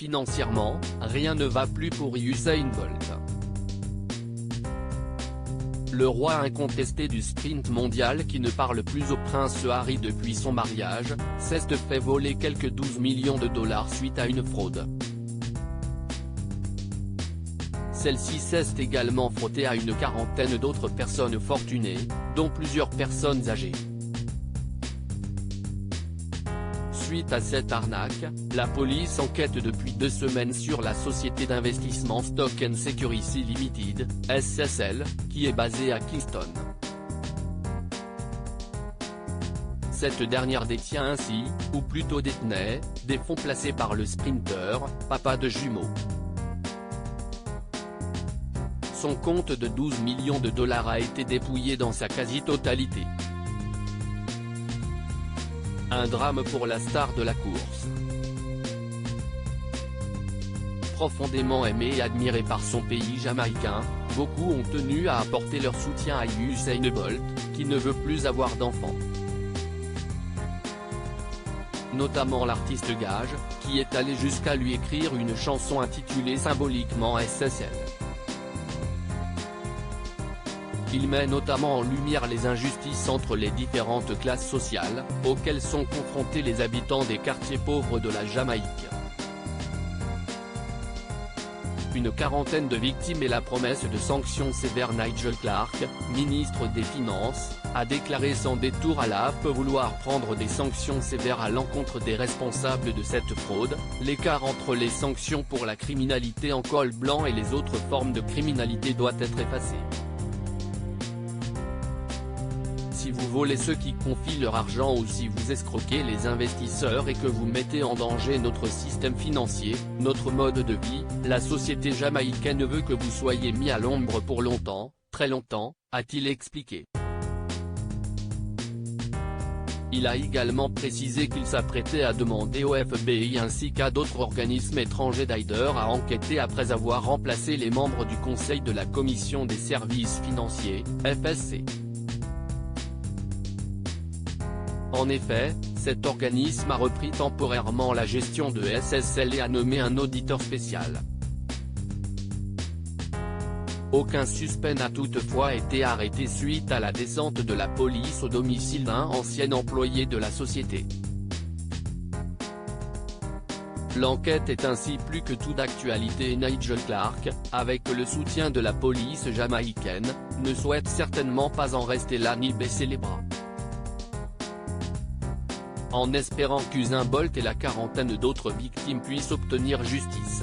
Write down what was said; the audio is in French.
Financièrement, rien ne va plus pour Usain Bolt. Le roi incontesté du sprint mondial qui ne parle plus au prince Harry depuis son mariage, s'est fait voler quelques 12 millions de dollars suite à une fraude. Celle-ci s'est également frottée à une quarantaine d'autres personnes fortunées, dont plusieurs personnes âgées. Suite à cette arnaque, la police enquête depuis 2 semaines sur la société d'investissement Stock & Security Limited, SSL, qui est basée à Kingston. Cette dernière détient ainsi, ou plutôt détenait, des fonds placés par le sprinter, papa de jumeaux. Son compte de 12 millions de dollars a été dépouillé dans sa quasi-totalité. Un drame pour la star de la course. Profondément aimé et admiré par son pays jamaïcain, beaucoup ont tenu à apporter leur soutien à Usain Bolt, qui ne veut plus avoir d'enfants. Notamment l'artiste Gage, qui est allé jusqu'à lui écrire une chanson intitulée symboliquement SSL. Il met notamment en lumière les injustices entre les différentes classes sociales, auxquelles sont confrontés les habitants des quartiers pauvres de la Jamaïque. Une quarantaine de victimes et la promesse de sanctions sévères. Nigel Clark, ministre des Finances, a déclaré sans détour à la AFP vouloir prendre des sanctions sévères à l'encontre des responsables de cette fraude. L'écart entre les sanctions pour la criminalité en col blanc et les autres formes de criminalité doit être effacé. Si vous volez ceux qui confient leur argent ou si vous escroquez les investisseurs et que vous mettez en danger notre système financier, notre mode de vie, la société jamaïcaine veut que vous soyez mis à l'ombre pour longtemps, très longtemps, a-t-il expliqué. Il a également précisé qu'il s'apprêtait à demander au FBI ainsi qu'à d'autres organismes étrangers d'aider à enquêter après avoir remplacé les membres du Conseil de la Commission des services financiers, FSC. En effet, cet organisme a repris temporairement la gestion de SSL et a nommé un auditeur spécial. Aucun suspect n'a toutefois été arrêté suite à la descente de la police au domicile d'un ancien employé de la société. L'enquête est ainsi plus que tout d'actualité et Nigel Clark, avec le soutien de la police jamaïcaine, ne souhaite certainement pas en rester là ni baisser les bras. En espérant qu'Usain Bolt et la quarantaine d'autres victimes puissent obtenir justice.